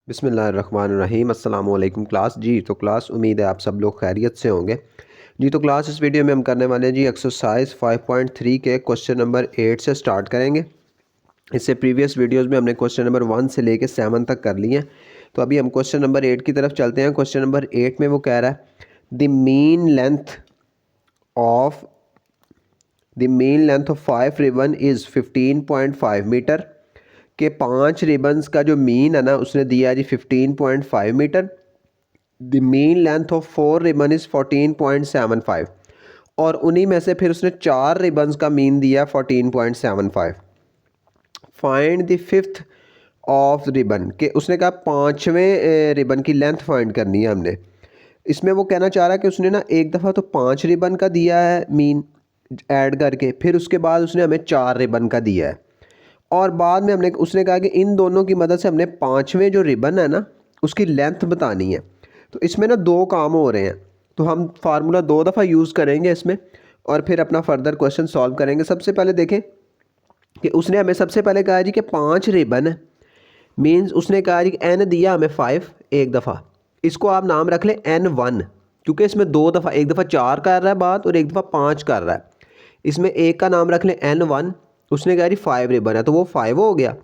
बिस्मिल्लाहिर्रहमानिर्रहीम अस्सलाम वालेकुम क्लास जी। तो क्लास उम्मीद है आप सब लोग खैरियत से होंगे जी। तो क्लास इस वीडियो में हम करने वाले हैं जी एक्सरसाइज 5.3 के क्वेश्चन नंबर 8 से स्टार्ट करेंगे। इससे प्रीवियस वीडियोस में हमने क्वेश्चन नंबर 1 से लेके 7 तक कर लिए हैं। तो अभी हम क्वेश्चन नंबर 8 की तरफ चलते हैं। क्वेश्चन नंबर 8 में वो कह रहा है the mean length of 5 ribbon is 15.5 metre के 5 रिबन्स का जो मीन है ना उसने दिया जी 15.5 मीटर। The mean length of 4 ribbon is 14.75 और उन्हीं में से फिर उसने 4 रिबन्स का मीन दिया 14.75। Find the fifth of ribbon के उसने कहा 5वें रिबन की लेंथ फाइंड करनी है हमने। इसमें वो कहना चाह रहा है कि उसने ना एक दफ़ा तो 5 रिबन का दिया है मीन ऐड करके, फिर उसके बाद उसने हमें 4 रिबन का दिया है और बाद में उसने कहा कि इन दोनों की मदद से हमने 5वें जो रिबन है ना उसकी लेंथ बतानी है। तो इसमें ना दो काम हो रहे हैं, तो हम फार्मूला 2 दफ़ा यूज़ करेंगे इसमें और फिर अपना फर्दर क्वेश्चन सॉल्व करेंगे। सबसे पहले देखें कि उसने हमें सबसे पहले कहा जी कि 5 रिबन है, मीन्स उसने कहा जी एन दिया हमें 5 एक दफ़ा, इसको आप नाम रख लें N1 क्योंकि इसमें दो दफ़ा, एक दफ़ा 4 कर रहा है बात और एक दफ़ा 5 कर रहा है। इसमें एक का नाम रख लें N1। उसने कहा जी 5 रिबन है तो वो 5 हो गया।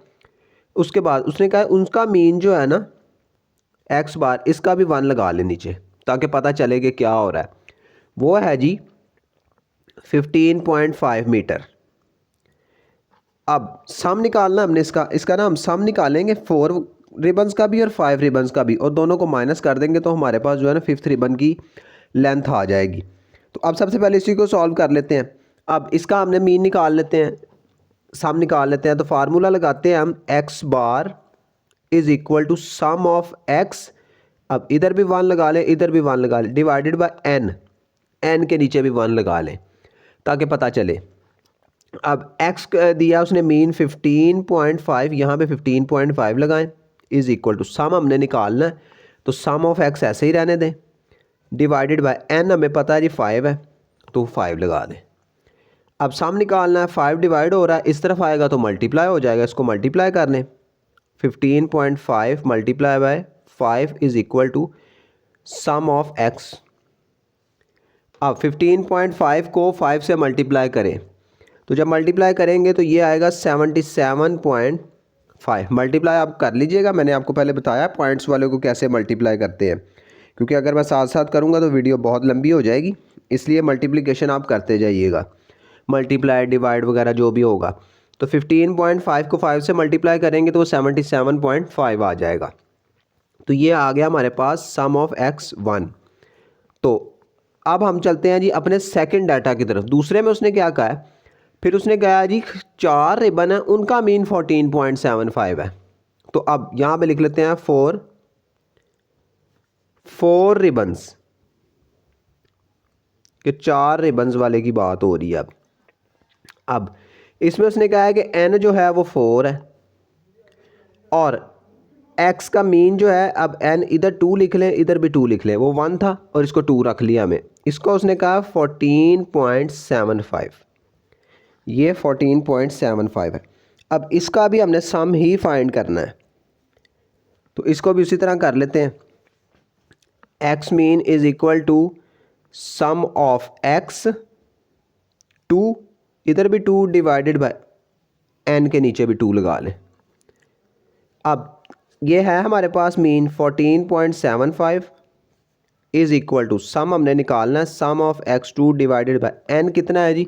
उसके बाद उसने कहा उनका मीन जो है ना एक्स बार, इसका भी 1 लगा लें नीचे ताकि पता चले कि क्या हो रहा है। वो है जी 15.5 मीटर। अब सम निकालना हमने इसका ना हम सम निकालेंगे 4 रिबन्स का भी और 5 रिबन्स का भी और दोनों को माइनस कर देंगे तो हमारे पास जो है ना 5th रिबन की लेंथ आ जाएगी। तो अब सबसे पहले इसी को सॉल्व कर लेते हैं। अब इसका हमने मीन निकाल लेते हैं, सम निकाल लेते हैं। तो फार्मूला लगाते हैं हम x bar is equal to sum of x, अब इधर भी 1 लगा लें इधर भी 1 लगा लें, डिवाइडेड बाय एन, एन के नीचे भी 1 लगा लें ताकि पता चले। अब x दिया उसने मीन 15.5, यहाँ पे 15.5 लगाएं इज इक्वल टू सम हमने निकालना है तो सम ऑफ x ऐसे ही रहने दें, डिवाइडेड बाय n हमें पता है जी 5 है तो 5 लगा दें। अब सम निकालना है, 5 डिवाइड हो रहा है इस तरफ आएगा तो मल्टीप्लाई हो जाएगा, इसको मल्टीप्लाई कर लें। 15.5 multiply by 5 is equal to sum of x। अब 15.5 को 5 से मल्टीप्लाई करें तो जब मल्टीप्लाई करेंगे तो ये आएगा 77.5। मल्टीप्लाई आप कर लीजिएगा, मैंने आपको पहले बताया पॉइंट्स वाले को कैसे मल्टीप्लाई करते हैं, क्योंकि अगर मैं साथ साथ करूँगा तो वीडियो बहुत लंबी हो जाएगी, इसलिए मल्टीप्लिकेशन आप करते जाइएगा, मल्टीप्लाई डिवाइड वगैरह जो भी होगा। तो 15.5 को 5 से मल्टीप्लाई करेंगे तो वो 77.5 आ जाएगा। तो ये आ गया हमारे पास सम ऑफ x1। तो अब हम चलते हैं जी अपने सेकंड डाटा की तरफ। दूसरे में उसने क्या कहा है, फिर उसने कहा जी 4 रिबन है उनका मीन 14.75 है। तो अब यहाँ पे लिख लेते हैं 4 रिबन्स कि 4 रिबन्स वाले की बात हो रही है। अब इसमें उसने कहा है कि n जो है वो 4 है और x का मीन जो है, अब n इधर 2 लिख लें इधर भी 2 लिख लें, वो 1 था और इसको 2 रख लिया हमें, इसको उसने कहा 14.75, ये 14.75 है। अब इसका भी हमने सम ही फाइंड करना है तो इसको भी उसी तरह कर लेते हैं। x mean is equal to sum of x 2, इधर भी 2 डिवाइडेड बाय n के नीचे भी 2 लगा लें। अब ये है हमारे पास mean 14.75 is equal to sum हमने निकालना है sum of x2 divided by n, कितना है जी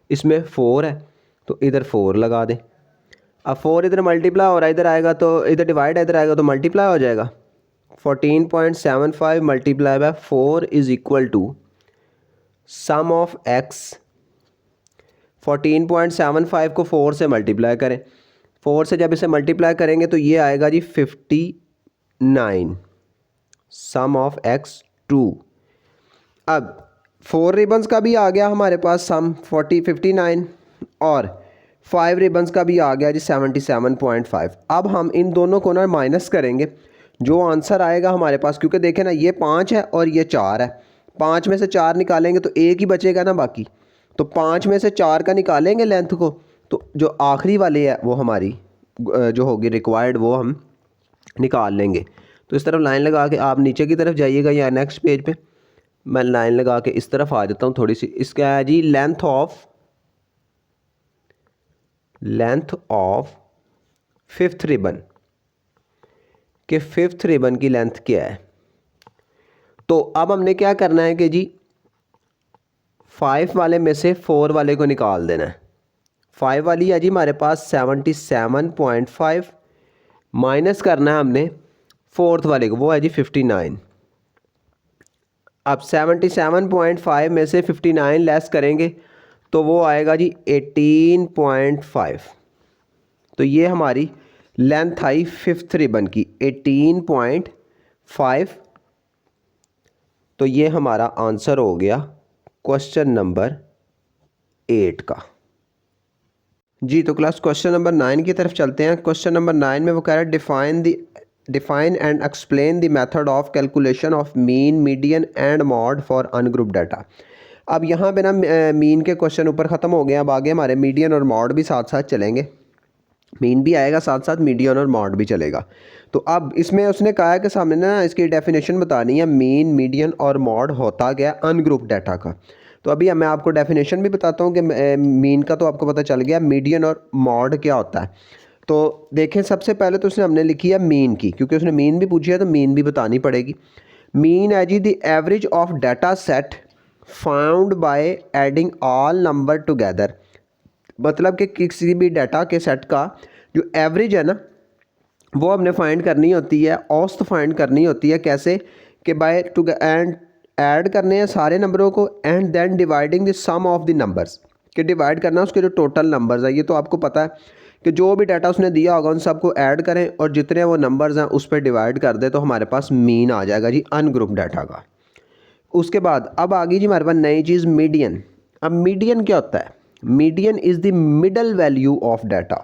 इसमें 4 है तो इधर 4 लगा दें। अब 4 इधर मल्टीप्लाई हो रहा है, इधर आएगा तो इधर डिवाइड है इधर आएगा तो मल्टीप्लाई हो जाएगा। 14.75 multiply by 4 is equal to sum of x। 14.75 को 4 से मल्टीप्लाई करें, 4 से जब इसे मल्टीप्लाई करेंगे तो ये आएगा जी 59 सम ऑफ x2। अब 4 रिबन्स का भी आ गया हमारे पास सम 59 और 5 रिबन्स का भी आ गया जी 77.5। अब हम इन दोनों को ना माइनस करेंगे, जो आंसर आएगा हमारे पास, क्योंकि देखें ना ये 5 है और ये 4 है, 5 में से 4 निकालेंगे तो एक ही बचेगा ना बाकी, तो 5 में से 4 का निकालेंगे लेंथ को, तो जो आखिरी वाली है वो हमारी जो होगी रिक्वायर्ड वो हम निकाल लेंगे। तो इस तरफ लाइन लगा के आप नीचे की तरफ जाइएगा या नेक्स्ट पेज पे, मैं लाइन लगा के इस तरफ आ जाता हूँ थोड़ी सी। इसका है जी लेंथ ऑफ फिफ्थ रिबन, कि फिफ्थ रिबन की लेंथ क्या है। तो अब हमने क्या करना है कि जी 5 वाले में से 4 वाले को निकाल देना है। 5 वाली है जी हमारे पास 77.5, माइनस करना है हमने फोर्थ वाले को, वो है जी 59। अब 77.5 में से 59 लेस करेंगे तो वो आएगा जी 18.5। तो ये हमारी लेंथ आई फिफ्थ रिबन की 18.5। तो ये हमारा आंसर हो गया क्वेश्चन नंबर 8 का जी। तो क्लास क्वेश्चन नंबर 9 की तरफ चलते हैं। क्वेश्चन नंबर 9 में वो कह रहा है define and explain the method of calculation of mean, median and mod for ungroup data. अब यहाँ पे ना मीन के क्वेश्चन ऊपर ख़त्म हो गए, अब आगे हमारे मीडियन और मॉड भी साथ साथ चलेंगे। मीन भी आएगा साथ साथ, मीडियन और मॉड भी चलेगा। तो अब इसमें उसने कहा है कि सामने ना इसकी डेफिनेशन बतानी है, मीन, मीडियन और मॉड होता क्या अनग्रुप डाटा का। तो अभी मैं आपको डेफिनेशन भी बताता हूँ कि मीन का तो आपको पता चल गया, मीडियन और मॉड क्या होता है। तो देखें सबसे पहले तो उसने हमने लिखी है मीन की, क्योंकि उसने मीन भी पूछी है तो मीन भी बतानी पड़ेगी। मीन है जी the average of data set found by adding all number together. मतलब कि किसी भी डाटा के सेट का जो एवरेज है ना वो हमने फाइंड करनी होती है, औसत फाइंड करनी होती है। कैसे कि बाय टू एंड ऐड करने हैं सारे नंबरों को, and then dividing the sum of the numbers, कि डिवाइड करना उसके जो टोटल नंबर्स है। ये तो आपको पता है कि जो भी डाटा उसने दिया होगा उन सबको ऐड करें और जितने वो नंबर्स हैं उस पर डिवाइड कर दे तो हमारे पास मीन आ जाएगा जी अनग्रुप डाटा का। उसके बाद अब आ गई जी हमारे पास नई चीज़ मीडियन। अब मीडियन क्या होता है? Median is the middle value of data.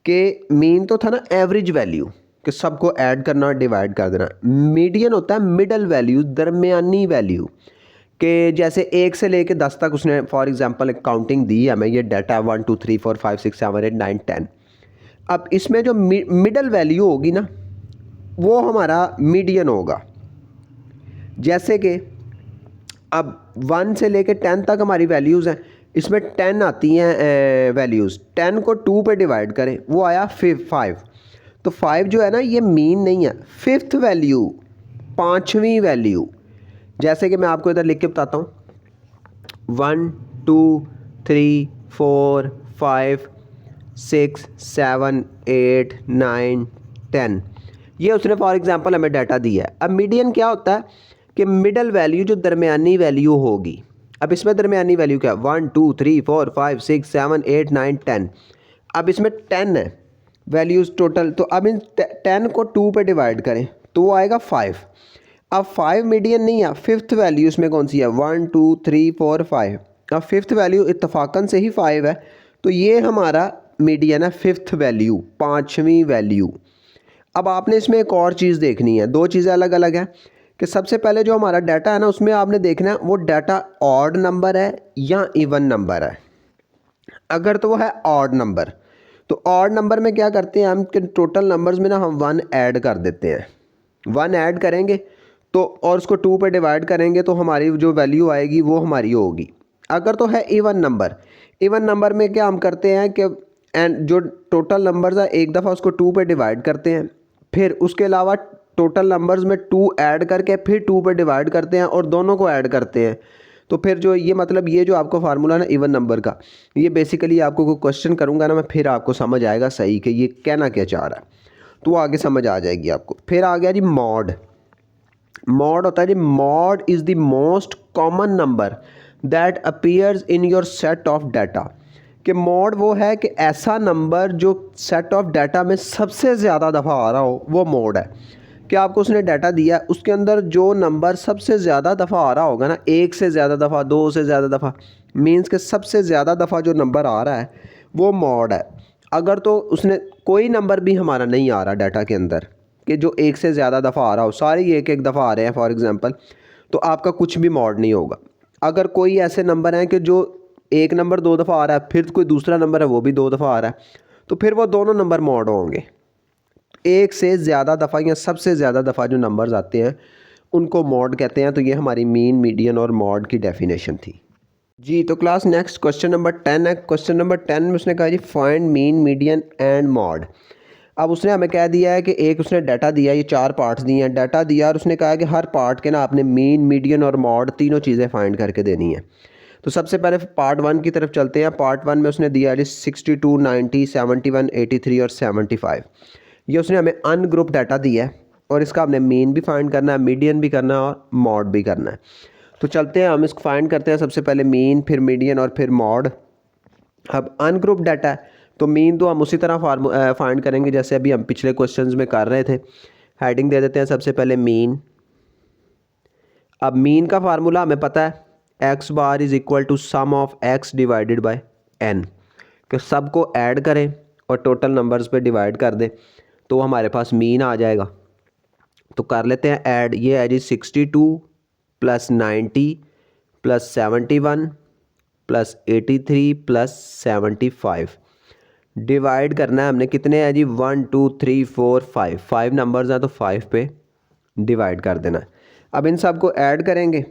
कि मीन तो था ना एवरेज वैल्यू कि सबको ऐड करना और डिवाइड कर देना। मीडियन होता है मिडल वैल्यू, दरमियानी वैल्यू, कि जैसे 1 से लेके 10 तक उसने फॉर एग्जांपल एक काउंटिंग दी है हमें, ये डाटा 1 2 3 4 5 6 7 8 9 10। अब इसमें जो मिडल वैल्यू होगी ना वो हमारा मीडियन होगा। जैसे कि अब 1 से लेके 10 तक हमारी वैल्यूज़ हैं, इसमें 10 आती हैं वैल्यूज़, 10 को 2 पे डिवाइड करें वो आया 5। तो 5 जो है ना ये मीन नहीं है, फिफ्थ वैल्यू, पाँचवीं वैल्यू। जैसे कि मैं आपको इधर लिख के बताता हूँ 1 2 3 4 5 6 7 8 9 10, ये उसने फॉर एग्जांपल हमें डाटा दिया है। अब मीडियन क्या होता है कि मिडल वैल्यू जो दरमियानी वैल्यू होगी। अब इसमें दरमियानी वैल्यू क्या है? 1 2 3 4 5 6 7 8 9 10। अब इसमें 10 है वैल्यूज़ टोटल, तो अब इन 10 को 2 पे डिवाइड करें तो वो आएगा 5। अब 5 मीडियन नहीं है, फिफ्थ वैल्यू इसमें कौन सी है? 1 2 3 4 5। अब फिफ्थ वैल्यू इत्तफाकन से ही 5 है, तो ये हमारा मीडियन है, फिफ्थ वैल्यू, पाँचवीं वैल्यू। अब आपने इसमें एक और चीज़ देखनी है, दो चीज़ें अलग अलग हैं कि सबसे पहले जो हमारा डाटा है ना उसमें आपने देखना है वो डाटा ऑड नंबर है या इवन नंबर है। अगर तो वो है ऑड नंबर, तो ऑड नंबर में क्या करते हैं हम कि टोटल नंबर्स में ना हम 1 ऐड कर देते हैं। 1 ऐड करेंगे तो और उसको 2 पे डिवाइड करेंगे तो हमारी जो वैल्यू आएगी वो हमारी होगी। अगर तो है इवन नंबर, इवन नंबर में क्या हम करते हैं कि एंड जो टोटल नंबर्स है एक दफ़ा उसको 2 पे डिवाइड करते हैं, फिर उसके अलावा टोटल नंबर्स में 2 ऐड करके फिर 2 पे डिवाइड करते हैं और दोनों को ऐड करते हैं। तो फिर जो ये मतलब ये जो आपको फार्मूला ना इवन नंबर का, ये बेसिकली आपको कोई क्वेश्चन करूँगा ना मैं, फिर आपको समझ आएगा सही कि ये कहना क्या चाह रहा है, तो आगे समझ आ जाएगी आपको। फिर आ गया जी मॉड। मॉड होता है जी, mode is the most common number that appears in your set of data. कि मॉड वो है कि ऐसा नंबर जो सेट ऑफ डाटा में सबसे ज़्यादा दफ़ा आ रहा हो, वो मॉड है। कि आपको उसने डाटा दिया उसके अंदर जो नंबर सबसे ज़्यादा दफ़ा आ रहा होगा ना, एक से ज़्यादा दफ़ा, दो से ज़्यादा दफ़ा, मीन्स के सबसे ज़्यादा दफ़ा जो नंबर आ रहा है वो मॉड है। अगर तो उसने कोई नंबर भी हमारा नहीं आ रहा डाटा के अंदर कि जो एक से ज़्यादा दफ़ा आ रहा हो, सारे एक एक दफ़ा आ रहे हैं फॉर एग्ज़ाम्पल, तो आपका कुछ भी मॉड नहीं होगा। अगर कोई ऐसे नंबर हैं कि जो एक नंबर 2 दफ़ा आ रहा है, फिर कोई दूसरा नंबर है वो भी 2 दफ़ा आ रहा है, तो फिर वो दोनों नंबर मॉड होंगे। एक से ज़्यादा दफ़ा या सबसे ज़्यादा दफ़ा जो नंबर्स आते हैं उनको मॉड कहते हैं। तो ये हमारी मीन, मीडियन और मॉड की डेफिनेशन थी जी। तो क्लास नेक्स्ट क्वेश्चन नंबर 10 है। क्वेश्चन नंबर 10 में उसने कहा जी find mean, median and mode. अब उसने हमें कह दिया है कि एक उसने डाटा दिया, ये 4 पार्ट्स दिए हैं, डाटा दिया और उसने कहा कि हर पार्ट के ना आपने मीन, मीडियन और मॉड तीनों चीज़ें फाइंड करके देनी है। तो सबसे पहले पार्ट 1 की तरफ चलते हैं। पार्ट 1 में उसने दिया जी 62, 90, 71, 83 और 75। ये उसने हमें अनग्रुप डाटा दिया है और इसका हमने मीन भी फाइंड करना है, मीडियन भी करना है और मॉड भी करना है। तो चलते हैं, हम इसको फाइंड करते हैं। सबसे पहले मीन, फिर मीडियन और फिर मॉड। अब अनग्रुप डाटा है तो मीन तो हम उसी तरह फाइंड करेंगे जैसे अभी हम पिछले क्वेश्चंस में कर रहे थे। हेडिंग दे देते हैं सबसे पहले मीन। अब मीन का फार्मूला हमें पता है, x bar is equal to sum of x divided by n, कि सबको ऐड करें और टोटल नंबर्स पे डिवाइड कर दें तो हमारे पास मीन आ जाएगा। तो कर लेते हैं ऐड। ये है जी 62 plus 90 plus 71 plus 83 plus 75। Divide करना है हमने, कितने हैं जी 1 2 3 4 5, 5 नंबर्स हैं तो 5 पे डिवाइड कर देना है। अब इन सब को ऐड करेंगे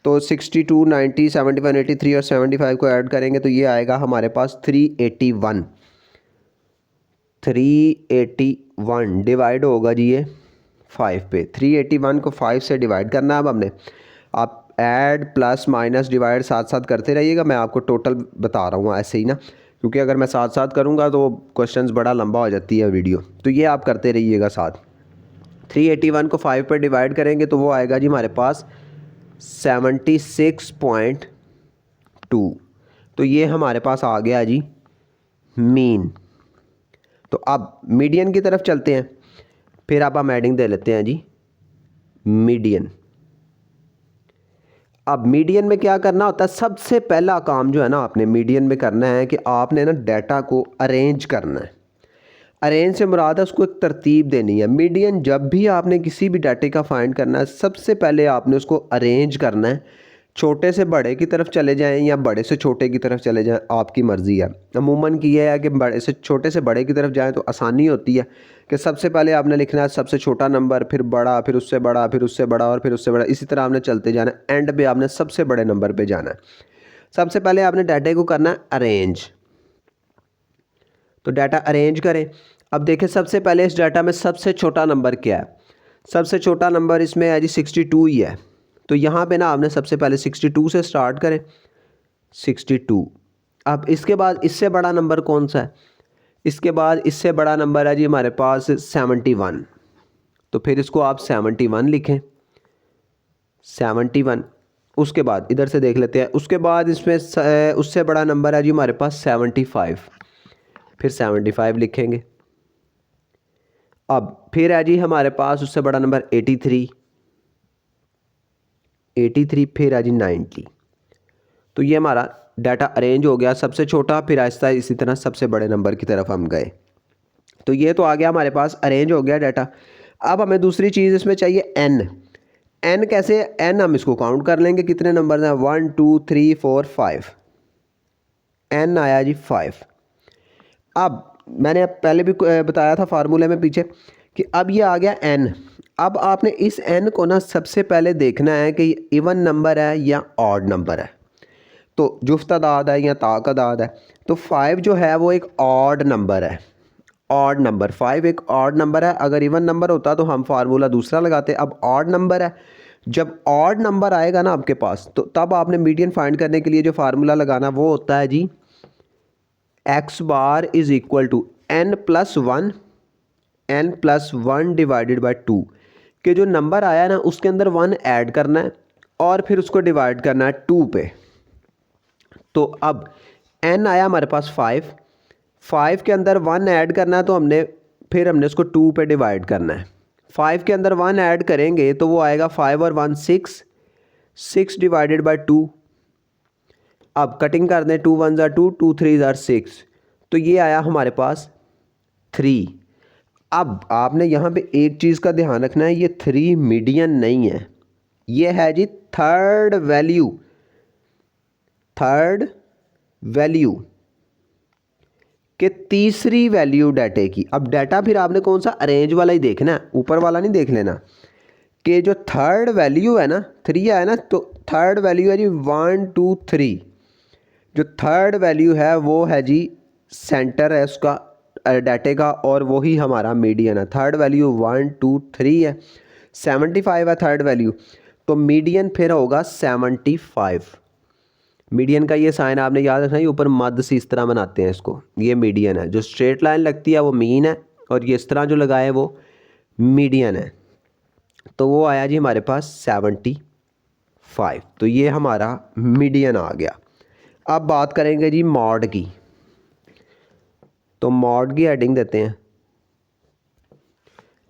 तो 62, 90, 71, 83 और 75 को ऐड करेंगे तो ये आएगा हमारे पास 381। 381 डिवाइड होगा जी ये 5 पे। 381 को 5 से डिवाइड करना है अब हमने। आप ऐड प्लस माइनस डिवाइड साथ साथ करते रहिएगा, मैं आपको टोटल बता रहा हूँ ऐसे ही ना, क्योंकि अगर मैं साथ साथ करूँगा तो क्वेश्चंस बड़ा लंबा हो जाती है वीडियो, तो ये आप करते रहिएगा साथ। 381 को 5 पर डिवाइड करेंगे तो वो आएगा जी हमारे पास 76.2। तो ये हमारे पास आ गया जी मीन। तो अब मीडियन की तरफ चलते हैं। फिर अब हम एडिंग दे लेते हैं जी मीडियन। अब मीडियन में क्या करना होता है, सबसे पहला काम जो है ना आपने मीडियन में करना है कि आपने ना डाटा को अरेंज करना है। अरेंज से मुराद है उसको एक तरतीब देनी है। मीडियन जब भी आपने किसी भी डाटे का फाइंड करना है सबसे पहले आपने उसको अरेंज करना है। छोटे से बड़े की तरफ चले जाएं या बड़े से छोटे की तरफ चले जाएं, आपकी मर्ज़ी है। अमूमन की यह है कि बड़े से छोटे से बड़े की तरफ जाएं तो आसानी होती है कि सबसे पहले आपने लिखना है सबसे छोटा नंबर, फिर बड़ा, फिर उससे बड़ा, फिर उससे बड़ा और फिर उससे बड़ा, इसी तरह आपने चलते जाना है। एंड पे आपने सबसे बड़े नंबर पे जाना है। सबसे पहले आपने डाटे को करना है अरेंज। तो डाटा अरेंज करें। अब देखें सबसे पहले इस डाटा में सबसे छोटा नंबर क्या है। सबसे छोटा नंबर इसमें है जी 62 ही है। तो यहाँ पे ना आपने सबसे पहले 62 से स्टार्ट करें, 62। अब इसके बाद इससे बड़ा नंबर कौन सा है, इसके बाद इससे बड़ा नंबर है जी हमारे पास 71। तो फिर इसको आप 71 लिखें, 71। उसके बाद इधर से देख लेते हैं, उसके बाद इसमें उससे बड़ा नंबर है जी हमारे पास 75। फिर 75 लिखेंगे। अब फिर है जी हमारे पास उससे बड़ा नंबर 83, 83 फिर है जी 90। तो ये हमारा डाटा अरेंज हो गया, सबसे छोटा फिर आहिस्ता इसी तरह सबसे बड़े नंबर की तरफ हम गए। तो ये तो आ गया हमारे पास, अरेंज हो गया डाटा। अब हमें दूसरी चीज़ इसमें चाहिए एन। एन कैसे, एन हम इसको काउंट कर लेंगे कितने नंबर हैं, 1 2 3 4 5। एन आया जी 5। अब मैंने पहले भी बताया था फार्मूले में पीछे कि अब ये आ गया एन। अब आपने इस एन को ना सबसे पहले देखना है कि इवन नंबर है या ऑड नंबर है। तो जुफ्त तादाद है या तादाद है। तो 5 जो है वो एक ऑड नंबर है। ऑड नंबर 5 एक ऑड नंबर है। अगर इवन नंबर होता तो हम फार्मूला दूसरा लगाते। अब ऑड नंबर है, जब ऑड नंबर आएगा ना आपके पास तो तब आपने मीडियन फाइंड करने के लिए जो फार्मूला लगाना वो होता है जी x bar is equal to n plus 1, n plus 1 divided by 2। कि जो नंबर आया ना उसके अंदर 1 ऐड करना है और फिर उसको डिवाइड करना है 2 पे। तो अब n आया हमारे पास 5, 5 के अंदर 1 ऐड करना है तो हमने उसको 2 पे डिवाइड करना है। 5 के अंदर 1 ऐड करेंगे तो वो आएगा 5 और 1 6, 6 डिवाइडेड बाई 2। अब कटिंग कर दें, 2 1 ज़ार 2, 2 3 ज़ार 6। तो ये आया हमारे पास 3। अब आपने यहाँ पे एक चीज़ का ध्यान रखना है, ये 3 मीडियन नहीं है, ये है जी थर्ड वैल्यू। थर्ड वैल्यू कि तीसरी वैल्यू डाटे की। अब डाटा फिर आपने कौन सा अरेंज वाला ही देखना है, ऊपर वाला नहीं देख लेना। कि जो थर्ड वैल्यू है ना 3 है ना, तो थर्ड वैल्यू है जी 1 2 3। जो थर्ड वैल्यू है वो है जी सेंटर है उसका डाटे का, और वही हमारा मीडियन है। थर्ड वैल्यू 1 2 3 है, 75 है थर्ड वैल्यू, तो मीडियन फिर होगा 75। मीडियन का ये साइन आपने याद रखना है, ऊपर मध्य से इस तरह बनाते हैं इसको, ये मीडियन है। जो स्ट्रेट लाइन लगती है वो मीन है, और ये इस तरह जो लगाए वो मीडियन है। तो वो आया जी हमारे पास 75। तो ये हमारा मीडियन आ गया। अब बात करेंगे जी मॉड की। तो मॉड की हेडिंग देते हैं।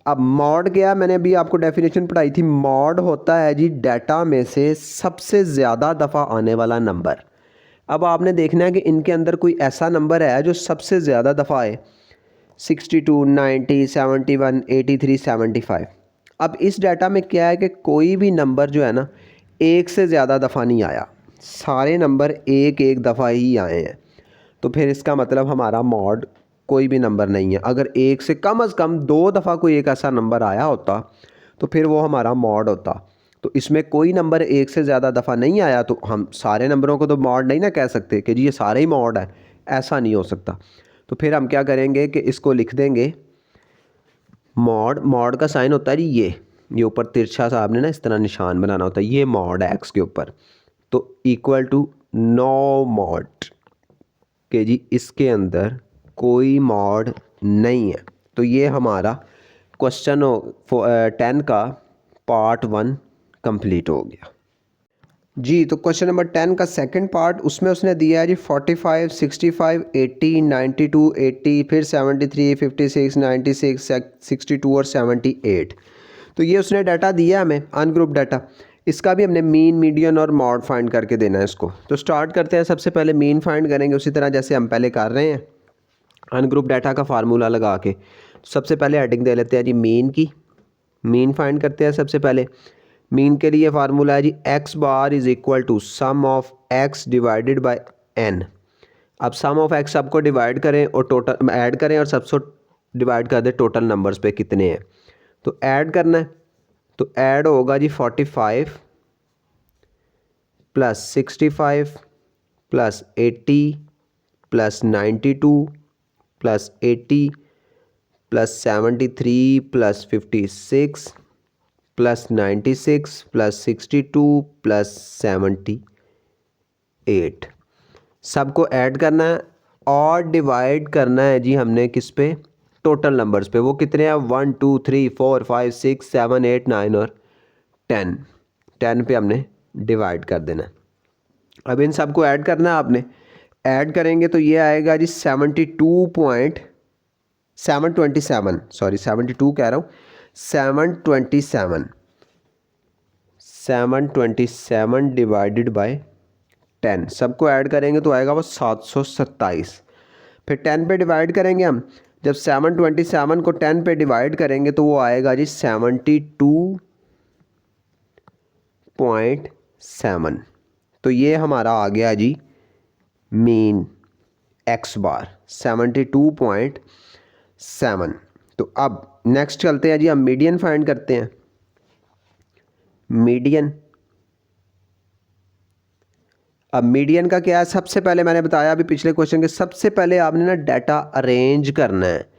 अब मॉड क्या, मैंने अभी आपको डेफिनेशन पढ़ाई थी। मॉड होता है जी डाटा में से सबसे ज़्यादा दफ़ा आने वाला नंबर। अब आपने देखना है कि इनके अंदर कोई ऐसा नंबर है जो सबसे ज़्यादा दफ़ा आए, 62 90 71 83 75। अब इस डाटा में क्या है कि कोई भी नंबर जो है ना एक से ज़्यादा दफ़ा नहीं आया, सारे नंबर एक एक दफ़ा ही आए हैं। तो फिर इसका मतलब हमारा मॉड कोई भी नंबर नहीं है। अगर एक से कम 2 दफ़ा कोई एक ऐसा नंबर आया होता तो फिर वो हमारा मॉड होता। तो इसमें कोई नंबर एक से ज़्यादा दफ़ा नहीं आया, तो हम सारे नंबरों को तो मॉड नहीं ना कह सकते कि जी ये सारे ही मॉड है, ऐसा नहीं हो सकता। तो फिर हम क्या करेंगे कि इसको लिख देंगे मॉड। मॉड का साइन होता है जी ये ऊपर तिरछा सा आपने ना इस तरह निशान बनाना होता है, ये मॉड है एक्स के ऊपर। तो इक्वल टू नो मॉड, कि जी इसके अंदर कोई मॉड नहीं है। तो ये हमारा क्वेश्चन 10 का पार्ट 1 कंप्लीट हो गया जी। तो क्वेश्चन नंबर 10 का सेकंड पार्ट, उसमें उसने दिया है जी 45 65 80 92 80, फिर 73 56 96 62 और 78। तो ये उसने डाटा दिया हमें अनग्रुप डाटा। इसका भी हमने मीन मीडियन और मॉड फाइंड करके देना है इसको। तो स्टार्ट करते हैं, सबसे पहले मीन फाइंड करेंगे उसी तरह जैसे हम पहले कर रहे हैं अनग्रुप डाटा का फार्मूला लगा के। सबसे पहले हेडिंग दे लेते हैं जी मीन की। मीन फाइंड करते हैं सबसे पहले। मीन के लिए फार्मूला है जी x bar is equal to sum of x divided by n. अब सम ऑफ एक्स सबको डिवाइड करें और टोटल ऐड करें, और सबको डिवाइड कर दें टोटल नंबर्स पे कितने हैं। तो ऐड करना है, तो ऐड होगा जी 45 plus 65 plus 80 plus 92 plus 80 plus 73 plus 56 plus 96 plus 62 plus 78। सबको ऐड करना है और डिवाइड करना है जी हमने किस पे, टोटल नंबर्स पे। वो कितने हैं 1 2 3 4 5 6 7 8 9 और 10 पे हमने डिवाइड कर देना है। अब इन सबको ऐड करना है आपने। ऐड करेंगे तो ये आएगा जी 727 सॉरी 72 कह रहा हूँ, 727 डिवाइडेड बाय 10। सबको ऐड करेंगे तो आएगा वो 727। फिर 10 पे डिवाइड करेंगे हम। जब 727 को 10 पे डिवाइड करेंगे तो वो आएगा जी 72.7। तो ये हमारा आ गया जी मीन एक्स बार 72.7। तो अब नेक्स्ट चलते हैं जी, हम मीडियन फाइंड करते हैं। मीडियन, अब मीडियन का क्या है, सबसे पहले मैंने बताया अभी पिछले क्वेश्चन के, सबसे पहले आपने ना डाटा अरेंज करना है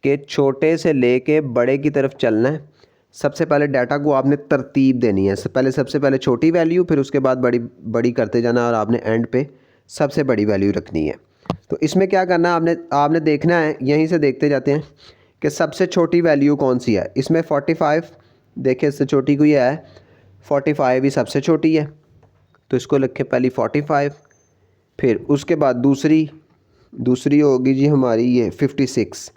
कि छोटे से लेके बड़े की तरफ चलना है। सबसे पहले डाटा को आपने तरतीब देनी है, सबसे पहले छोटी वैल्यू, फिर उसके बाद बड़ी बड़ी करते जाना, और आपने एंड पे सबसे बड़ी वैल्यू रखनी है। तो इसमें क्या करना है आपने देखना है, यहीं से देखते जाते हैं कि सबसे छोटी वैल्यू कौन सी है। इसमें 45, देखिए इससे छोटी कोई है 45 ही सबसे छोटी है, तो इसको लिखे पहली 45। फिर उसके बाद दूसरी होगी जी हमारी ये 56,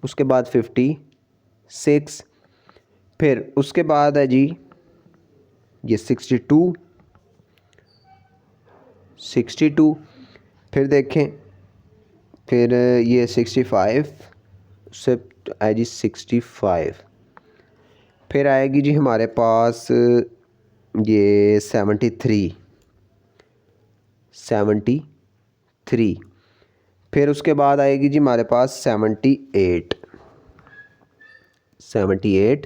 उसके बाद 56, फिर उसके बाद है जी ये 62, फिर देखें, फिर ये 65 से है जी 65, फिर आएगी जी हमारे पास ये 73, फिर उसके बाद आएगी जी हमारे पास 78।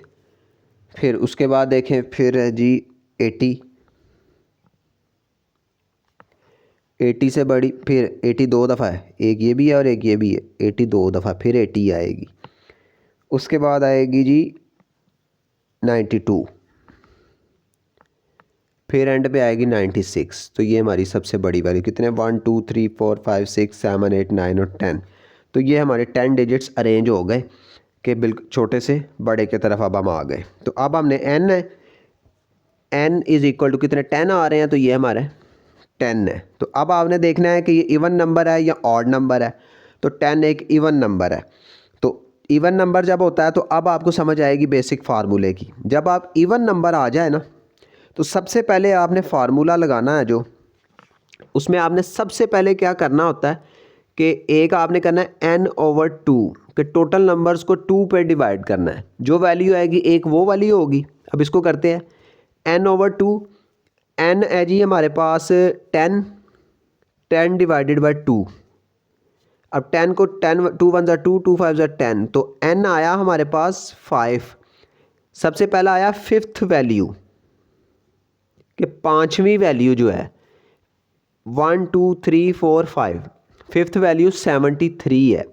फिर उसके बाद देखें फिर है जी 80 से बड़ी, फिर 80 दो दफ़ा है, एक ये भी है और एक ये भी है, 80 दो दफ़ा, फिर 80 आएगी। उसके बाद आएगी जी 92, फिर एंड पे आएगी 96। तो ये हमारी सबसे बड़ी वैल्यू कितने 1 2 3 4 5 6 7 8 9 और 10। तो ये हमारे 10 डिजिट्स अरेंज हो गए कि बिल्कुल छोटे से बड़े की तरफ अब हम आ गए। तो अब हमने n है, n इज़ इक्वल टू कितने 10 आ रहे हैं, तो ये हमारा 10 है। तो अब आपने देखना है कि ये इवन नंबर है या ऑड नंबर है। तो 10 एक इवन नंबर है। तो इवन नंबर जब होता है तो अब आपको समझ आएगी बेसिक फार्मूले की। जब आप इवन नंबर आ जाए ना, तो सबसे पहले आपने फार्मूला लगाना है जो, उसमें आपने सबसे पहले क्या करना होता है कि एक आपने करना है n/2 कि टोटल नंबर्स को 2 पे डिवाइड करना है। जो वैल्यू आएगी एक वो वाली होगी। अब इसको करते हैं n/2। n है जी हमारे पास 10 डिवाइडेड बाई 2। अब 10 को 10 2 1 ज़ा 2 2 5 ज़ा 10, तो n आया हमारे पास 5। सबसे पहला आया फिफ्थ वैल्यू कि पाँचवीं वैल्यू जो है 1 2 3 4 5, फिफ्थ वैल्यू 73 है।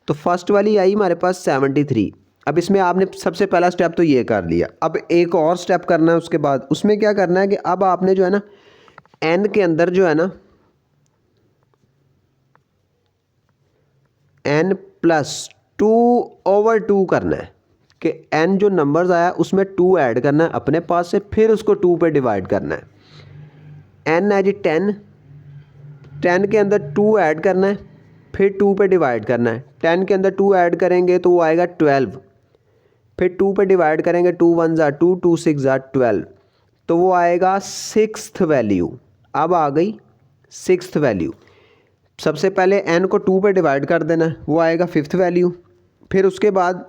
तो फर्स्ट वाली आई हमारे पास 73। अब इसमें आपने सबसे पहला स्टेप तो ये कर लिया। अब एक और स्टेप करना है उसके बाद। उसमें क्या करना है कि अब आपने जो है ना n के अंदर जो है ना n + 2/2 करना है कि n जो नंबर्स आया उसमें 2 ऐड करना है अपने पास से, फिर उसको 2 पे डिवाइड करना है। n है जी 10 के अंदर 2 ऐड करना है, फिर 2 पे डिवाइड करना है। 10 के अंदर 2 ऐड करेंगे तो वो आएगा 12, फिर 2 पे डिवाइड करेंगे 2 1 ज़ा 2 2 6 ज़ा 12, तो वो आएगा सिक्स्थ वैल्यू। अब आ गई सिक्स्थ वैल्यू। सबसे पहले n को 2 पे डिवाइड कर देना है, वो आएगा फिफ्थ वैल्यू। फिर उसके बाद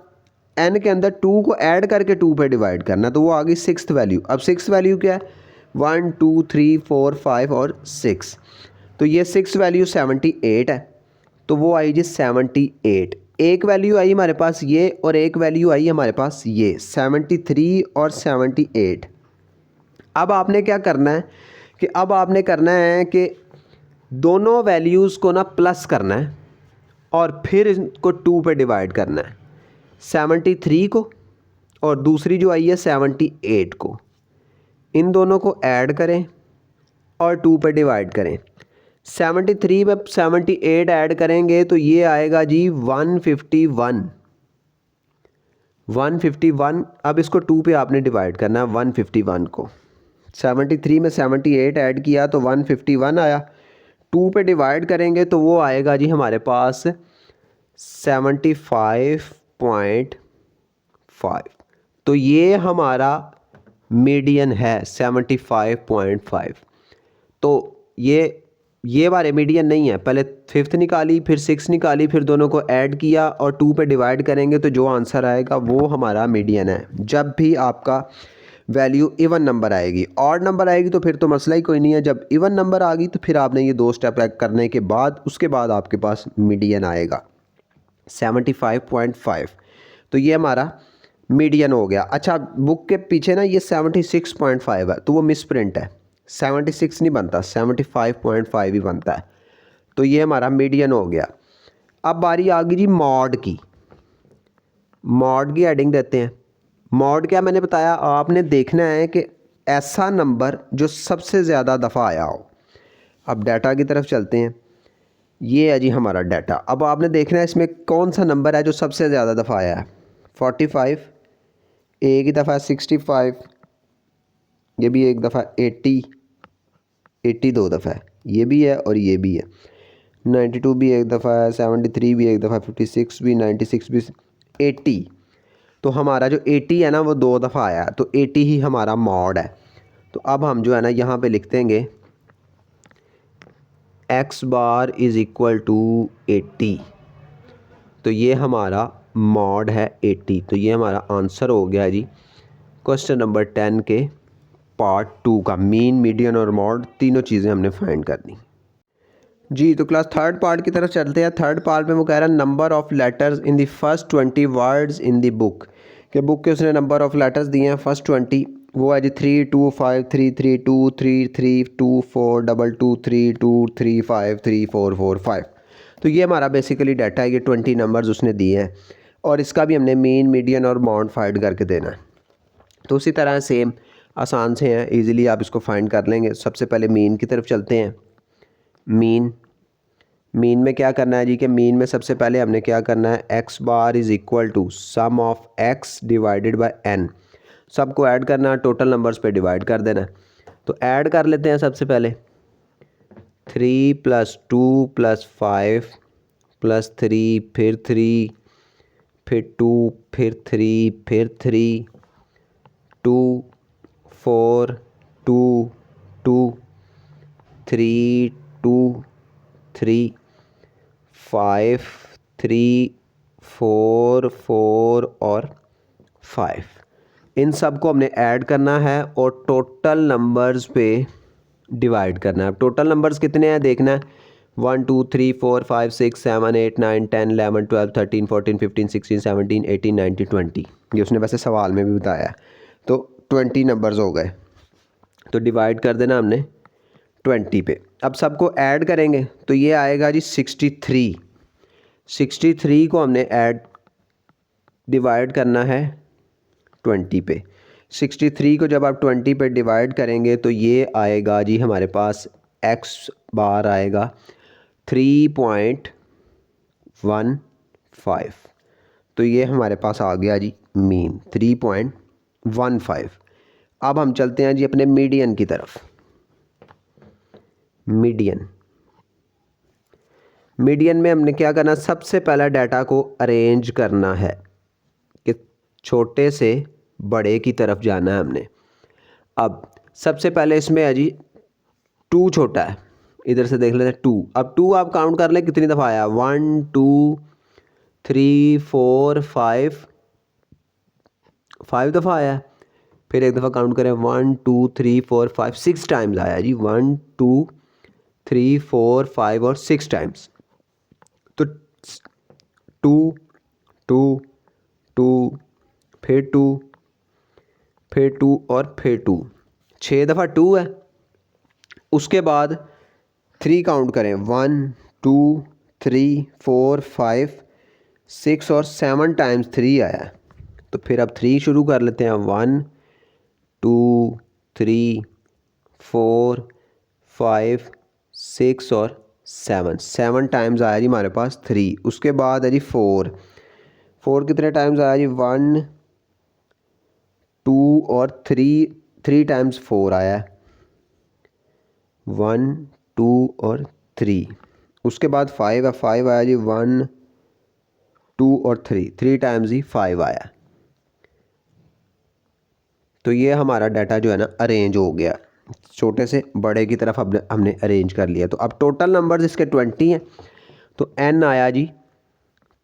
n के अंदर 2 को ऐड करके 2 पे डिवाइड करना, तो वो आ गई सिक्स्थ वैल्यू। अब सिक्स्थ वैल्यू क्या है 1 2 3 4 5 और 6। तो ये सिक्स वैल्यू 78 है, तो वो आई जी 78। एक वैल्यू आई हमारे पास ये और एक वैल्यू आई हमारे पास ये 73 और 78। अब आपने क्या करना है कि अब आपने करना है कि दोनों वैल्यूज़ को ना प्लस करना है और फिर इनको 2 पे डिवाइड करना है, 73 को और दूसरी जो आई है 78 को। इन दोनों को ऐड करें और 2 पे डिवाइड करें। 73 में 78 ऐड करेंगे तो ये आएगा जी 151। अब इसको 2 पे आपने डिवाइड करना है 151 को। 73 में 78 ऐड किया तो 151 आया। 2 पे डिवाइड करेंगे तो वो आएगा जी हमारे पास 75.5। तो ये हमारा मीडियन है 75.5। तो ये हमारे मीडियन नहीं है। पहले फिफ्थ निकाली, फिर सिक्स निकाली, फिर दोनों को ऐड किया और 2 पे डिवाइड करेंगे तो जो आंसर आएगा वो हमारा मीडियन है। जब भी आपका वैल्यू इवन नंबर आएगी, ऑड नंबर आएगी तो फिर तो मसला ही कोई नहीं है। जब इवन नंबर आ गई तो फिर आपने ये दो स्टेप करने के बाद उसके बाद आपके पास मीडियन आएगा 75.5। तो ये हमारा मीडियन हो गया। अच्छा, बुक के पीछे ना ये 76.5 है तो वो मिस प्रिंट है, 76 नहीं बनता, 75.5 ही बनता है। तो ये हमारा मीडियन हो गया। अब बारी आ गई जी मॉड की। मॉड की हेडिंग देते हैं। मॉड क्या मैंने बताया, आपने देखना है कि ऐसा नंबर जो सबसे ज़्यादा दफ़ा आया हो। अब डाटा की तरफ चलते हैं। ये है जी हमारा डाटा। अब आपने देखना है इसमें कौन सा नंबर है जो सबसे ज़्यादा दफ़ा आया है। 45 एक ही दफ़ा, 65 ये भी एक दफ़ा, 80 दो दफ़ा है, ये भी है और ये भी है। 92 भी एक दफ़ा है, 73 भी एक दफ़ा, 56 भी, 96 भी, 80। तो हमारा जो 80 है ना वो दो दफ़ा आया, तो 80 ही हमारा मॉड है। तो अब हम जो है ना यहाँ पे लिख देंगे x bar is equal to 80। तो ये हमारा मॉड है 80। तो ये हमारा आंसर हो गया जी क्वेश्चन नंबर 10 के पार्ट 2 का। मीन, मीडियन और मॉड तीनों चीज़ें हमने फाइंड करनी। जी, तो क्लास थर्ड पार्ट की तरफ चलते हैं। थर्ड पार्ट में वो कह रहा है number of letters in the first 20 words in the book, कि बुक के उसने नंबर ऑफ़ लेटर्स दिए हैं फर्स्ट 20। वो है जी 3 2 5 3 3 2 3 3 2 4 2 2 3 2 3 5 3 4 4 5। तो ये हमारा बेसिकली डाटा है, ये 20 नंबर्स उसने दिए हैं और इसका भी हमने मीन, मीडियन और माउंट फाइंड करके देना है। तो उसी तरह सेम आसान से हैं, इजीली आप इसको फाइंड कर लेंगे। सबसे पहले मीन की तरफ चलते हैं। मीन में क्या करना है जी, कि मीन में सबसे पहले हमने क्या करना है, x bar is equal to sum of x divided by n. सबको ऐड करना है, टोटल नंबर्स पे डिवाइड कर देना है। तो ऐड कर लेते हैं सबसे पहले 3 + 2 + 5 + 3 फिर 3 फिर 2 फिर 3 फिर 3 2 4 2 2 3 2 3 5 3 4 4 और 5। इन सब को हमने ऐड करना है और टोटल नंबर्स पे डिवाइड करना है। टोटल नंबर्स कितने हैं देखना है, 1 2 3 4 5 6 7 8 9 10 11 12 13 14 15 16 17 18 19 20। ये उसने वैसे सवाल में भी बताया है। तो 20 नंबर्स हो गए, तो डिवाइड कर देना हमने 20 पे। अब सबको ऐड करेंगे तो ये आएगा जी 63। 63 को हमने ऐड डिवाइड करना है 20 पे। 63 को जब आप 20 पे डिवाइड करेंगे तो ये आएगा जी हमारे पास एक्स बार आएगा 3.15। तो ये हमारे पास आ गया जी मीन 3.15। अब हम चलते हैं जी अपने मीडियन की तरफ। मीडियन में हमने क्या करना, सबसे पहला डाटा को अरेंज करना है कि छोटे से बड़े की तरफ जाना है हमने। अब सबसे पहले इसमें है जी 2 छोटा है, इधर से देख लेते हैं 2। अब 2 आप काउंट कर लें कितनी दफ़ा आया, 1 2 3 4 5 दफ़ा आया। फिर एक दफ़ा काउंट करें 1 2 3 4 5 6 टाइम्स आया जी, 1 2 3 4 5 और 6 टाइम्स। तो 2 2 2 फिर 2 फिर 2 और फिर 2, 6 दफ़ा 2 है। उसके बाद 3 काउंट करें, 1 2 3 4 5 6 और 7 टाइम्स 3 आया है। तो फिर अब 3 शुरू कर लेते हैं, 1 2 3 4 5 6 और 7 टाइम्स आया जी हमारे पास 3। उसके बाद है जी 4 कितने टाइम्स आया जी, 1 2 और 3 टाइम्स 4 आया है, 1 2 और 3। उसके बाद 5 है, 5 आया जी, 1 2 और 3 टाइम्स ही 5 आया। तो ये हमारा डाटा जो है ना अरेंज हो गया, छोटे से बड़े की तरफ हमने अरेंज कर लिया। तो अब टोटल नंबर्स इसके 20 हैं, तो n आया जी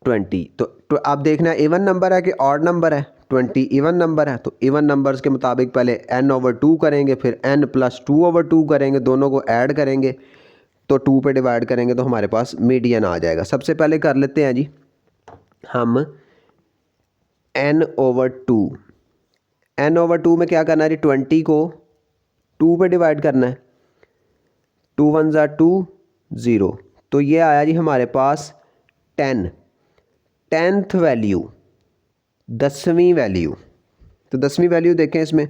20। तो आप देखना इवन नंबर है कि ऑड नंबर है। 20 इवन नंबर है, तो इवन नंबर्स के मुताबिक पहले n/2 करेंगे, फिर n + 2/2 करेंगे, दोनों को ऐड करेंगे तो 2 पे डिवाइड करेंगे तो हमारे पास मीडियन आ जाएगा। सबसे पहले कर लेते हैं जी हम n/2। n/2 में क्या करना है जी, 20 को 2 पे डिवाइड करना है, 2 1 ज़ा 2 0। तो ये आया जी हमारे पास 10, 10th वैल्यू, 10वीं वैल्यू। तो 10वीं वैल्यू देखें इसमें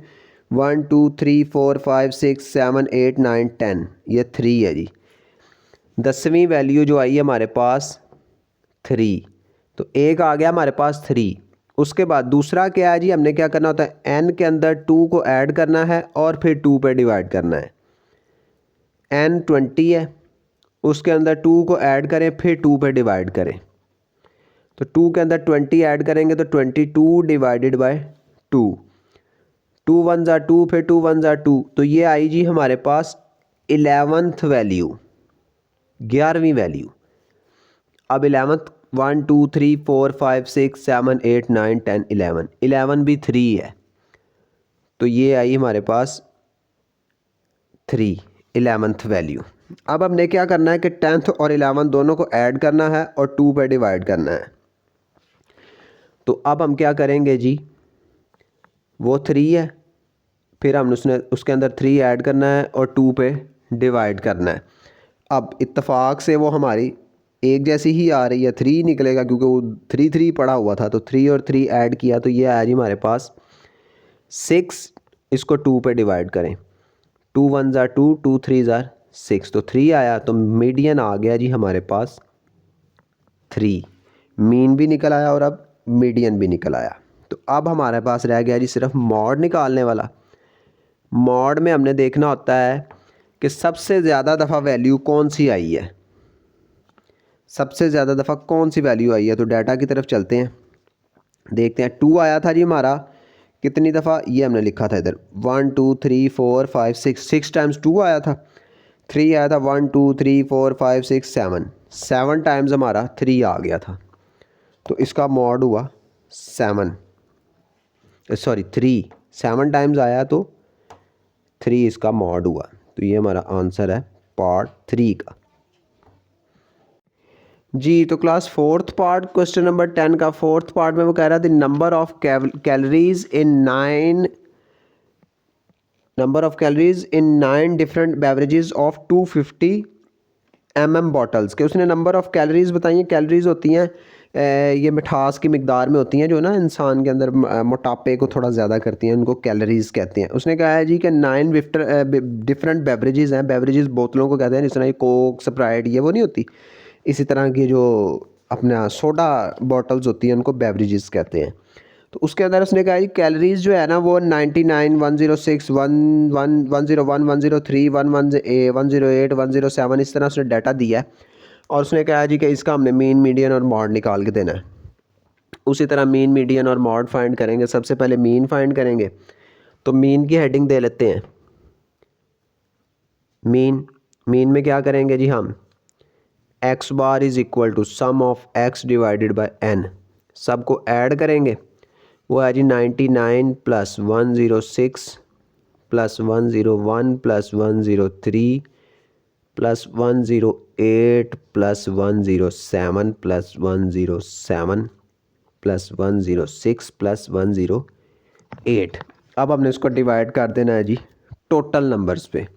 1 2 3 4 5 6 7 8 9 10, ये 3 है जी। 10वीं वैल्यू जो आई है हमारे पास 3, तो एक आ गया हमारे पास 3। उसके बाद दूसरा क्या है जी, हमने क्या करना होता है, n के अंदर 2 को ऐड करना है और फिर 2 पे डिवाइड करना है। n 20 है, उसके अंदर 2 को ऐड करें फिर 2 पे डिवाइड करें। तो 2 के अंदर 20 ऐड करेंगे तो 22 डिवाइडेड बाय 2, 2 1 ज़ा 2 फिर 2 1 ज़ा 2। तो ये आई जी हमारे पास 11th वैल्यू, 11वीं वैल्यू। अब 11th 1 2 3 4 5 6 7 8 9 10 11, 11 भी 3 है, तो ये आई हमारे पास 3 11th वैल्यू। अब हमने क्या करना है कि 10th और 11 दोनों को ऐड करना है और 2 पे डिवाइड करना है। तो अब हम क्या करेंगे जी, वो 3 है, फिर हम उसके अंदर 3 ऐड करना है और 2 पे डिवाइड करना है। अब इत्तेफाक से वो हमारी एक जैसी ही आ रही है, 3 निकलेगा क्योंकि वो 3 पड़ा हुआ था, तो 3 और 3 ऐड किया तो ये आया जी हमारे पास 6। इसको 2 पे डिवाइड करें, 2 1 ज़ार 2, 2 3 ज़ार 6, तो 3 आया। तो मीडियन आ गया जी हमारे पास 3, मीन भी निकल आया और अब मीडियन भी निकल आया। तो अब हमारे पास रह गया जी सिर्फ मॉड निकालने वाला। मॉड में हमने देखना होता है कि सबसे ज़्यादा दफ़ा वैल्यू कौन सी आई है, सबसे ज़्यादा दफ़ा कौन सी वैल्यू आई है। तो डाटा की तरफ चलते हैं, देखते हैं। 2 आया था जी हमारा कितनी दफ़ा, ये हमने लिखा था इधर 1 2 3 4 5 6, 6 टाइम्स 2 आया था। 3 आया था 1 2 3 4 5 6 7, 7 टाइम्स हमारा 3 आ गया था। तो इसका मॉड हुआ 7, सॉरी 3, 7 टाइम्स आया तो 3 इसका मॉड हुआ। तो ये हमारा आंसर है पार्ट 3 का जी। तो class 4th part question number 10 का 4th पार्ट में वो कह रहा था number of calories in 9 different beverages of 250 mm bottles के। उसने नंबर ऑफ कैलोरीज बताई हैं। कैलोरीज होती हैं ये मिठास की मिकदार में होती हैं जो ना इंसान के अंदर मोटापे को थोड़ा ज़्यादा करती हैं, उनको कैलोरीज कहते हैं। उसने कहा है जी कि 9 डिफरेंट बेवरेजेस हैं। बेवरेजेस बोतलों को कहते हैं, जिस तरह ये कोक स्प्राइट ये वो नहीं होती, इसी तरह की जो अपना सोडा बॉटल्स होती हैं उनको बेवरेजेस कहते हैं। तो उसके अंदर उसने कहा जी कैलोरीज जो है ना वो 99 106 101 101 103 108 107 इस तरह उसने डाटा दिया है। और उसने कहा जी कि इसका हमने मीन मीडियन और मॉड निकाल के देना है। उसी तरह मीन मीडियन और मॉड फाइंड करेंगे। सबसे पहले मीन फाइंड करेंगे, तो मीन की हेडिंग दे लेते हैं। मीन में क्या करेंगे जी हम, x bar is equal to sum of x divided by n, सबको ऐड करेंगे। वो है जी 99 plus 106 plus 101 plus 103 plus 108 plus 107 plus 107 plus 106 plus 108। अब हमने इसको डिवाइड कर देना है जी टोटल नंबर्स पे।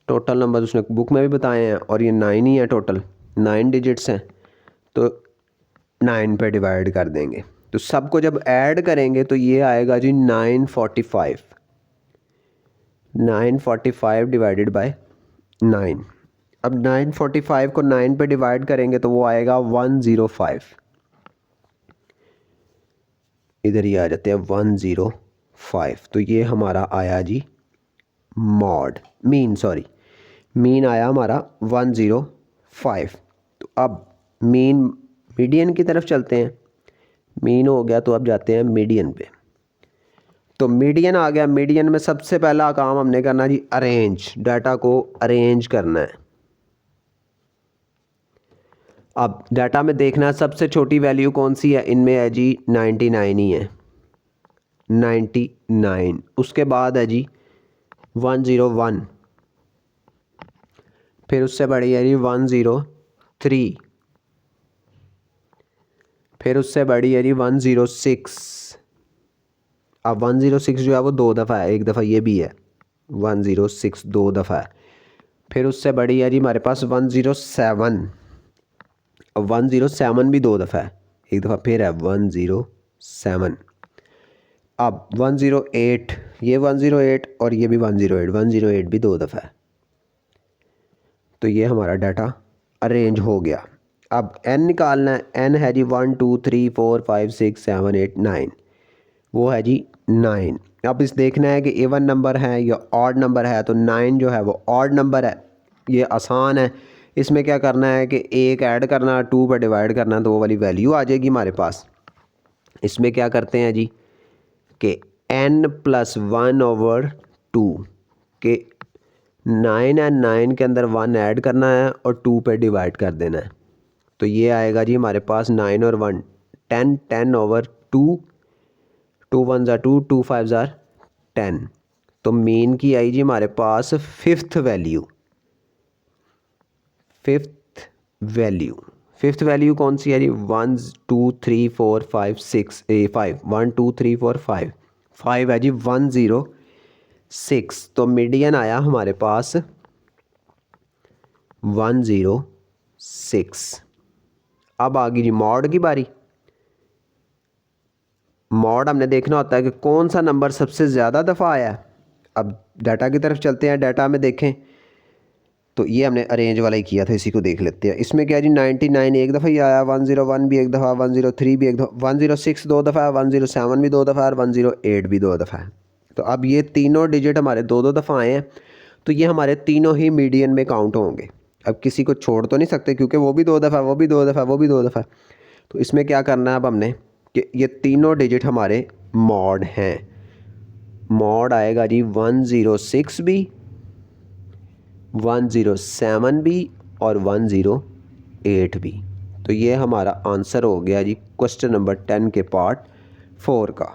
टोटल नंबर्स उसने बुक में भी बताए हैं और ये 9 ही है, टोटल 9 डिजिट्स हैं, तो 9 पे डिवाइड कर देंगे। तो सबको जब ऐड करेंगे तो ये आएगा जी 945, 945 डिवाइडेड बाय 9। अब 945 को 9 पे डिवाइड करेंगे तो वो आएगा 105, इधर ही आ जाते हैं 105। तो ये हमारा आया जी मॉड मीन आया हमारा 105। तो अब मीडियन की तरफ चलते हैं। मीन हो गया तो अब जाते हैं मीडियन पे। तो मीडियन आ गया। मीडियन में सबसे पहला काम हमने करना जी अरेंज, डाटा को अरेंज करना है। अब डाटा में देखना है सबसे छोटी वैल्यू कौन सी है, इनमें है जी 99 ही है, 99। उसके बाद है जी 101, फिर उससे बड़ी है जी 103, फिर उससे बड़ी है जी 106। अब 106 जो है वो 2 दफ़ा है, एक दफ़ा ये भी है 106 2 दफ़ा है। फिर उससे बड़ी है जी हमारे पास 107, अब 107 भी 2 दफ़ा है, एक दफ़ा फिर है 107। अब 108, ये 108 और ये भी 108, 108 भी 2 दफ़ा है। तो ये हमारा डाटा अरेंज हो गया। अब n निकालना है। n है जी 1 2 3 4 5 6 7 8 9, वो है जी 9। अब इस देखना है कि इवन नंबर है या ऑड नंबर है। तो 9 जो है वो ऑड नंबर है, ये आसान है। इसमें क्या करना है कि एक ऐड करना, 2 पर डिवाइड करना, तो वो वाली वैल्यू आ जाएगी हमारे पास। इसमें क्या करते हैं जी कि n प्लस 1/2 के 9 एंड 9 के अंदर 1 ऐड करना है और 2 पे डिवाइड कर देना है। तो ये आएगा जी हमारे पास 9 और 1 10, 10/2, 2 1 ज़ा 2, 2 5 ज़ा 10। तो मीन की आई जी हमारे पास 5th वैल्यू, फिफ्थ वैल्यू कौन सी है जी? 1 2 3 4 5 6 5 1 2 3 4 5 5 है जी 106। तो मीडियन आया हमारे पास 106। अब आ गई जी मॉड की बारी। मॉड हमने देखना होता है कि कौन सा नंबर सबसे ज़्यादा दफ़ा आया है। अब डाटा की तरफ चलते हैं, डाटा में देखें तो ये हमने अरेंज वाला ही किया था, इसी को देख लेते हैं। इसमें क्या जी 99 एक दफ़ा ही आया, 101 भी एक दफ़ा, 103 भी एक दफ़ा, 106 दो दफ़ा है, 107 भी दो दफ़ा और 108 भी दो दफ़ा है। तो अब ये तीनों डिजिट हमारे दो दो दफ़ा आए हैं, तो ये हमारे तीनों ही मीडियन में काउंट होंगे। अब किसी को छोड़ तो नहीं सकते क्योंकि वो भी दो दफ़ा, वो भी दो दफ़ा, वो भी दो दफ़ा। तो इसमें क्या करना है अब हमने कि ये तीनों डिजिट हमारे मॉड हैं। मॉड आएगा जी 106 भी, 107 भी और 108 भी। तो ये हमारा आंसर हो गया जी क्वेश्चन नंबर 10 के पार्ट 4 का।